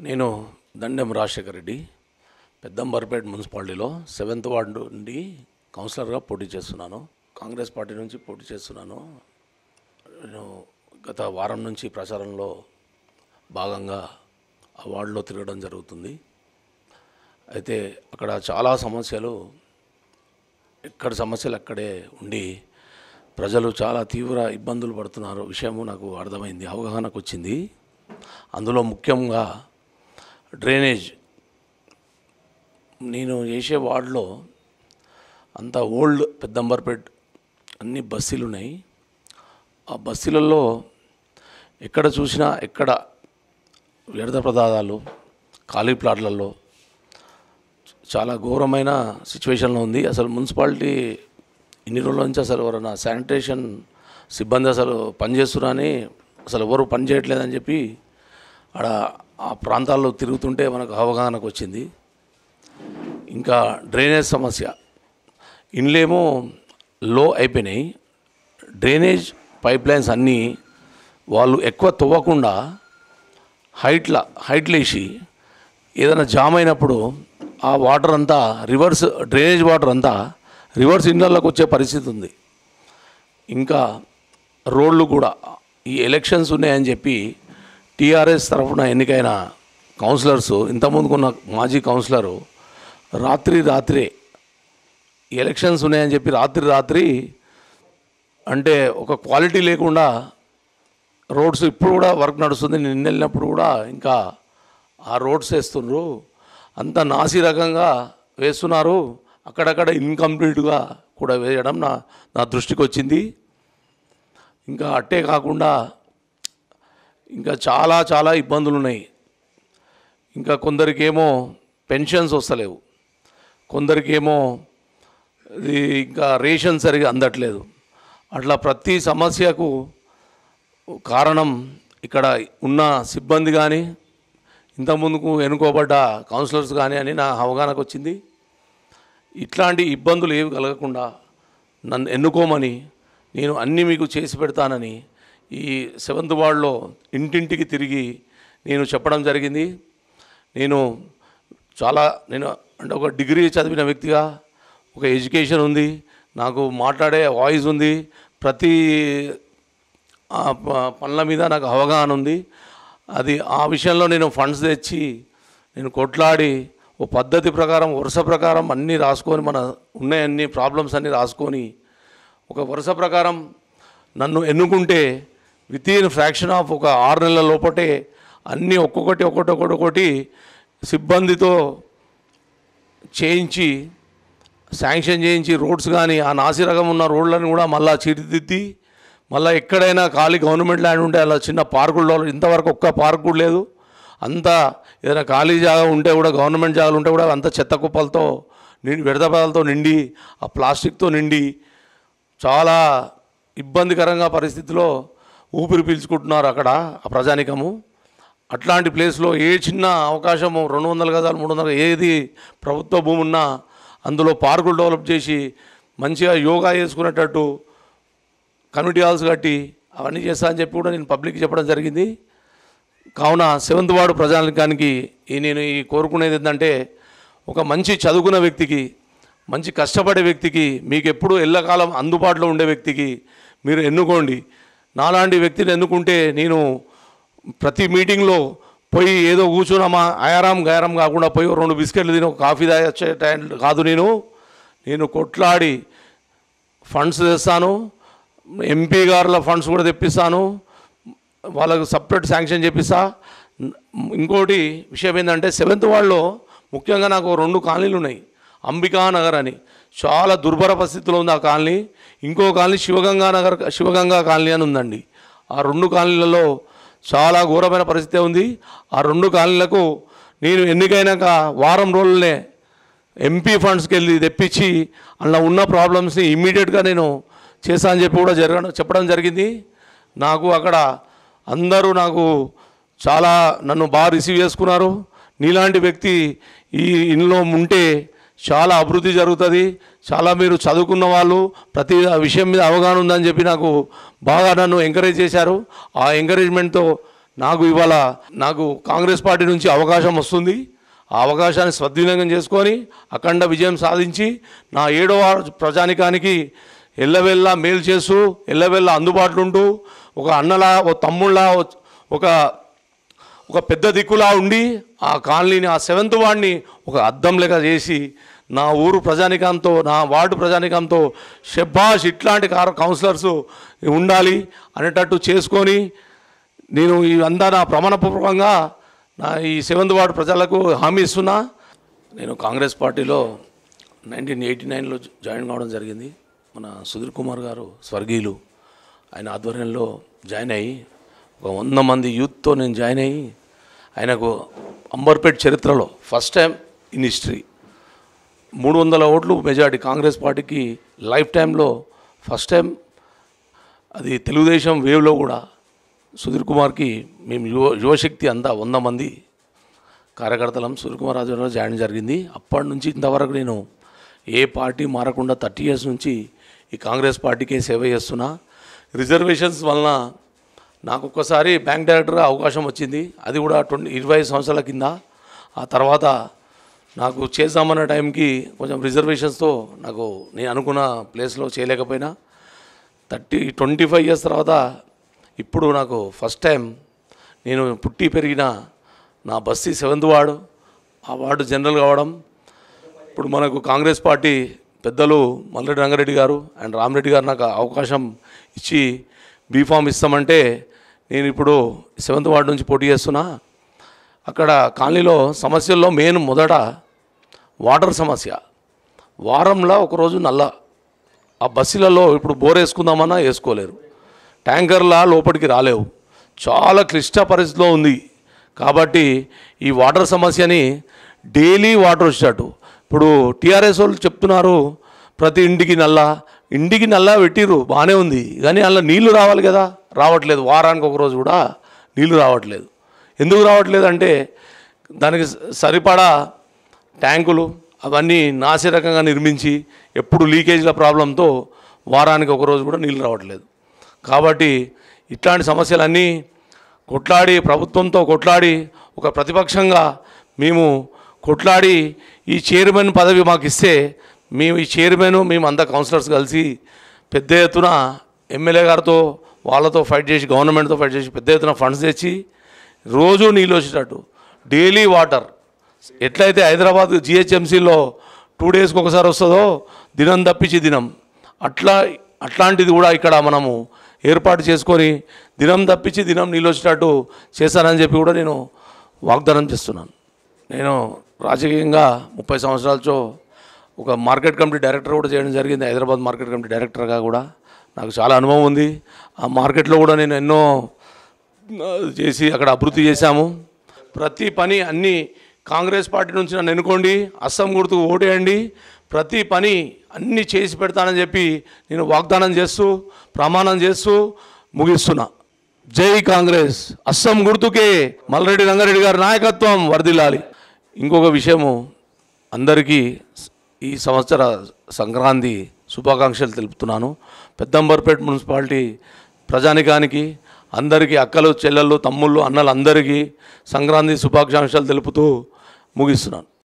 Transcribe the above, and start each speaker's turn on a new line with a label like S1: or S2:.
S1: నేను దండెం రాజశేఖర్ రెడ్డి పెద్దంబర్పేట మున్సిపాలిటీలో 7th ward నుండి కౌన్సిలర్గా పోటీ చేస్తున్నాను. కాంగ్రెస్ పార్టీ నుంచి పోటీ చేస్తున్నాను. నేను గత వారం నుంచి ప్రచారంలో భాగంగా ఆ వార్డులో తిరగడం జరుగుతుంది. అయితే అక్కడ చాలా సమస్యలు అక్కడే ఉండి ప్రజలు చాలా తీవ్ర ఇబ్బందులు పడుతున్నారు విషయము నాకు అర్థమైంది, అవగాహనకు వచ్చింది. అందులో ముఖ్యంగా డ్రైనేజ్. నేను చేసే వార్డులో అంతా ఓల్డ్ పెద్దంబర్పేట్ అన్ని బస్తీలు ఉన్నాయి. ఆ బస్తీలలో ఎక్కడ చూసినా వ్యర్థ పదార్థాలు ఖాళీ ప్లాట్లలో చాలా ఘోరమైన సిచ్యువేషన్లో ఉంది. అసలు మున్సిపాలిటీ ఇన్ని రోజుల నుంచి అసలు ఎవరైనా శానిటేషన్ సిబ్బంది అసలు పనిచేస్తున్నారని అసలు ఎవరు పని చేయట్లేదని చెప్పి ఆడ ఆ ప్రాంతాల్లో తిరుగుతుంటే మనకు అవగాహనకు వచ్చింది. ఇంకా డ్రైనేజ్ సమస్య, ఇండ్లేమో లో అయిపోయినాయి. డ్రైనేజ్ పైప్ లైన్స్ అన్నీ వాళ్ళు ఎక్కువ తవ్వకుండా హైట్లు వేసి ఏదైనా జామ్ అయినప్పుడు ఆ వాటర్ అంతా డ్రైనేజ్ వాటర్ అంతా రివర్స్ ఇళ్ళలోకి వచ్చే పరిస్థితి ఉంది. ఇంకా రోడ్లు కూడా ఈ ఎలక్షన్స్ ఉన్నాయని చెప్పి టీఆర్ఎస్ తరఫున ఎన్నికైన కౌన్సిలర్స్, ఇంతకుముందుకున్న మాజీ కౌన్సిలరు రాత్రే ఎలక్షన్స్ ఉన్నాయని చెప్పి రాత్రి అంటే ఒక క్వాలిటీ లేకుండా రోడ్స్ ఇప్పుడు కూడా వర్క్ నడుస్తుంది. నిన్న వెళ్ళినప్పుడు కూడా ఇంకా ఆ రోడ్స్ వేస్తున్నారు, అంత నాసి రకంగా వేస్తున్నారు. అక్కడక్కడ ఇన్కంప్లీట్గా కూడా వేయడం నా దృష్టికి వచ్చింది. ఇంకా అట్టే కాకుండా ఇంకా చాలా ఇబ్బందులు ఉన్నాయి. ఇంకా కొందరికేమో పెన్షన్స్ వస్తలేవు, కొందరికేమో ఇంకా రేషన్ సరిగా అందట్లేదు. అట్లా ప్రతి సమస్యకు కారణం ఇక్కడ ఉన్న సిబ్బంది కానీ ఇంతకుముందుకు ఎన్నుకోబడ్డ కౌన్సిలర్స్ కానీ అని నా అవగాహనకు వచ్చింది. ఇట్లాంటి ఇబ్బందులు ఏవి కలగకుండా నన్ను ఎన్నుకోమని, నేను అన్నీ మీకు చేసి పెడతానని ఈ 7th వార్డులో ఇంటింటికి తిరిగి నేను చెప్పడం జరిగింది. నేను అంటే ఒక డిగ్రీ చదివిన వ్యక్తిగా ఒక ఎడ్యుకేషన్ ఉంది, నాకు మాట్లాడే వాయిస్ ఉంది, ప్రతి పనుల మీద నాకు అవగాహన ఉంది. ఆ విషయంలో నేను ఫండ్స్ తెచ్చి నేను కొట్లాడి ఓ పద్ధతి ప్రకారం వరుస ప్రకారం అన్నీ రాసుకొని మన ఉన్నాయన్ని ప్రాబ్లమ్స్ అన్నీ రాసుకొని ఒక వరుస ప్రకారం నన్ను ఎన్నుకుంటే వితిన్ ఫ్రాక్షన్ ఆఫ్ ఒక 6 నెలల లోపటే అన్నీ ఒక్కొక్కటి సిబ్బందితో చేయించి శాంక్షన్ చేయించి రోడ్స్ కానీ ఆ నాసిరకం ఉన్న రోడ్లను కూడా మళ్ళీ చీర్తిద్ది, మళ్ళీ ఎక్కడైనా ఖాళీ గవర్నమెంట్ ల్యాండ్ ఉంటే అలా చిన్న పార్కుల్లో ఇంతవరకు ఒక్క పార్క్ కూడా లేదు. అంతా ఏదైనా ఖాళీ జాగా ఉంటే కూడా గవర్నమెంట్ జాగాలు ఉంటే కూడా అంత చెత్త కుప్పలతో వ్యర్థ పదాలతో నిండి ఆ ప్లాస్టిక్తో నిండి చాలా ఇబ్బందికరంగా పరిస్థితిలో ఊపిరి పీల్చుకుంటున్నారు అక్కడ ఆ ప్రజానికము. అట్లాంటి ప్లేస్లో ఏ చిన్న అవకాశము 200 గజాలు 300 ఏది ప్రభుత్వ భూమి ఉన్నా అందులో పార్కులు డెవలప్ చేసి మంచిగా యోగా చేసుకునేటట్టు కమ్యూనిటీ హాల్స్ కట్టి అవన్నీ చేస్తా అని చెప్పి కూడా నేను పబ్లిక్ చెప్పడం జరిగింది. కావున 7th వార్డు ప్రజానికానికి నేను కోరుకునేది ఏంటంటే, ఒక మంచి చదువుకున్న వ్యక్తికి, మంచి కష్టపడే వ్యక్తికి, మీకు ఎప్పుడు ఎల్లకాలం అందుబాటులో ఉండే వ్యక్తికి మీరు ఎన్నుకోండి. నాలాంటి వ్యక్తిని ఎన్నుకుంటే నేను ప్రతి మీటింగ్లో పోయి ఏదో కూర్చున్నామా ఆయారాం గాయారం కాకుండా పోయి 2 బిస్కెట్లు తిని ఒక కాఫీ తాగొచ్చే టైం కాదు. నేను కొట్లాడి ఫండ్స్ తెస్తాను, ఎంపీ గారుల ఫండ్స్ కూడా తెప్పిస్తాను, వాళ్ళకు సపరేట్ శాంక్షన్ చేపిస్తా. ఇంకోటి విషయం ఏంటంటే 7th వార్డులో ముఖ్యంగా నాకు 2 కాలనీలు ఉన్నాయి. అంబికా నగర్ అని చాలా దుర్భర పరిస్థితిలో ఉంది ఆ కాలనీ. ఇంకో కాలనీ శివగంగా కాలనీ అని ఉందండి. ఆ 2 కాలనీలలో చాలా ఘోరమైన పరిస్థితి ఉంది. ఆ 2 కాలనీలకు నేను ఎన్నికైనాక వారం రోజులనే ఎంపీ ఫండ్స్కి వెళ్ళి తెప్పించి అలా ఉన్న ప్రాబ్లమ్స్ని ఇమ్మీడియట్గా నేను చేస్తా అని చెప్పి కూడా చెప్పడం జరిగింది. నాకు అక్కడ అందరూ నన్ను బాగా రిసీవ్ చేసుకున్నారు. నీలాంటి వ్యక్తి ఈ ఇంట్లో ఉంటే చాలా అభివృద్ధి జరుగుతుంది, చాలా మీరు చదువుకున్న వాళ్ళు ప్రతి విషయం మీద అవగాహన ఉందని చెప్పి నాకు బాగా నన్ను ఎంకరేజ్ చేశారు. ఆ ఎంకరేజ్మెంట్తో నాకు కాంగ్రెస్ పార్టీ నుంచి అవకాశం వస్తుంది. ఆ అవకాశాన్ని సద్వినియోగం చేసుకొని అఖండ విజయం సాధించి నా 7వ ప్రజానికానికి ఎల్లవెల్లా మేలు చేస్తూ ఎల్లవెల్లా అందుబాటులో ఉంటూ ఒక అన్నలా ఒక తమ్ముళ్ళ ఒక పెద్ద దిక్కులా ఉండి ఆ కాలనీని ఆ 7th వార్డ్ని ఒక అద్దం లెక్క చేసి నా ఊరు ప్రజానికంతో నా వార్డు ప్రజానికంతో షెబ్బాష్ ఇట్లాంటి కౌన్సిలర్స్ ఉండాలి అనేటట్టు చేసుకొని నేను ఇదంతా నా ప్రమాణపూర్వకంగా నా ఈ 7th వార్డు ప్రజలకు హామీ ఇస్తున్నా. నేను కాంగ్రెస్ పార్టీలో 1989లో జాయిన్ కావడం జరిగింది. మన సుధీర్ కుమార్ గారు స్వర్గీయులు ఆయన ఆధ్వర్యంలో జాయిన్ అయ్యి ఒక 100 మంది యూత్తో నేను జాయిన్ అయ్యి ఆయనకు అంబర్పేట్ చరిత్రలో ఫస్ట్ టైం ఇన్ హిస్టరీ 300 ఓట్లు మెజార్టీ కాంగ్రెస్ పార్టీకి లైఫ్ టైంలో ఫస్ట్ టైం. అది తెలుగుదేశం వేవ్లో కూడా సుధీర్ కుమార్కి మేము యువశక్తి అంతా 100 మంది కార్యకర్తలం సుధీర్ కుమార్ ఆధ్వర్యంలో జాయిన్ జరిగింది. అప్పటి నుంచి ఇంతవరకు నేను ఏ పార్టీ మారకుండా 30 years నుంచి ఈ కాంగ్రెస్ పార్టీకే సేవ చేస్తున్నా. రిజర్వేషన్స్ వలన నాకు ఒక్కసారి బ్యాంక్ డైరెక్టర్గా అవకాశం వచ్చింది. అది కూడా 25 సంవత్సరాల కింద. ఆ తర్వాత నాకు చేద్దామన్న టైంకి కొంచెం రిజర్వేషన్స్తో నాకు నేను అనుకున్న ప్లేస్లో చేయలేకపోయినా 25 years తర్వాత ఇప్పుడు నాకు ఫస్ట్ టైం నేను పుట్టి పెరిగిన నా బస్తీ 7th వార్డు ఆ వార్డు జనరల్ కావడం. ఇప్పుడు మనకు కాంగ్రెస్ పార్టీ పెద్దలు మల్రెడ్డి రంగారెడ్డి గారు అండ్ రామరెడ్డి గారు నాకు అవకాశం ఇచ్చి బీఫామ్ ఇస్తామంటే నేను ఇప్పుడు 7th వార్డు నుంచి పోటీ చేస్తున్నా. అక్కడ కాలనీలో సమస్యల్లో మెయిన్ మొదట వాటర్ సమస్య. వారంలో ఒకరోజు నల్ల ఆ బస్సులలో ఇప్పుడు బోర్ వేసుకుందామన్నా వేసుకోలేరు, ట్యాంకర్లా లోపలికి రాలేవు, చాలా క్లిష్ట పరిస్థితిలో ఉంది. కాబట్టి ఈ వాటర్ సమస్యని డైలీ వాటర్ వచ్చేటట్టు ఇప్పుడు టీఆర్ఎస్ వాళ్ళు చెప్తున్నారు ప్రతి ఇంటికి నల్లా పెట్టిర్రు బాగానే ఉంది, కానీ అందులో నీళ్లు రావాలి కదా, రావట్లేదు. వారానికి ఒకరోజు కూడా నీళ్లు రావట్లేదు. ఎందుకు రావట్లేదు అంటే దానికి సరిపడా ట్యాంకులు అవన్నీ నాసిరకంగా నిర్మించి ఎప్పుడు లీకేజ్ల ప్రాబ్లంతో వారానికి ఒకరోజు కూడా నీళ్లు రావట్లేదు. కాబట్టి ఇట్లాంటి సమస్యలన్నీ కొట్లాడి ప్రభుత్వంతో కొట్లాడి ఒక ప్రతిపక్షంగా మేము కొట్లాడి ఈ చైర్మన్ పదవి మాకు ఇస్తే మేము ఈ చైర్మన్ మేము అంతా కౌన్సిలర్స్ కలిసి పెద్ద ఎత్తున ఎమ్మెల్యే గారితో వాళ్ళతో ఫైట్ చేసి గవర్నమెంట్తో ఫైట్ చేసి పెద్ద ఎత్తున ఫండ్స్ తెచ్చి రోజు నీళ్ళు వచ్చేటట్టు డైలీ వాటర్ ఎట్లయితే హైదరాబాద్ జిహెచ్ఎంసీలో 2 daysకి ఒకసారి వస్తుందో దినం తప్పించి దినం అట్లాంటిది కూడా ఇక్కడ మనము ఏర్పాటు చేసుకొని దినం తప్పించి దినం నీళ్ళు వచ్చేటట్టు చేస్తానని చెప్పి కూడా నేను వాగ్దానం చేస్తున్నాను. నేను రాజకీయంగా 30 సంవత్సరాలతో ఒక మార్కెట్ కమిటీ డైరెక్టర్ కూడా చేయడం జరిగింది. హైదరాబాద్ మార్కెట్ కమిటీ డైరెక్టర్గా కూడా నాకు చాలా అనుభవం ఉంది. ఆ మార్కెట్లో కూడా నేను ఎన్నో చేసి అక్కడ అభివృద్ధి చేశాము. ప్రతి పని అన్నీ కాంగ్రెస్ పార్టీ నుంచి నన్ను ఎన్నుకోండి, అస్సాం గుర్తుకు ఓటేయండి, ప్రతి పని అన్నీ చేసి పెడతానని చెప్పి నేను వాగ్దానం చేస్తూ ప్రమాణం చేస్తూ ముగిస్తున్నా. జై కాంగ్రెస్, అస్సాం గుర్తుకే మల్రెడ్డి రంగారెడ్డి గారి నాయకత్వం వర్ధిల్లాలి. ఇంకొక విషయము, అందరికీ ఈ సంవత్సర సంక్రాంతి శుభాకాంక్షలు తెలుపుతున్నాను. పెద్దంబర్పేట మున్సిపాలిటీ ప్రజానికానికి అందరికీ అక్కలు చెల్లెళ్ళు తమ్ముళ్ళు అన్నలు అందరికీ సంక్రాంతి శుభాకాంక్షలు తెలుపుతూ ముగిస్తున్నాను.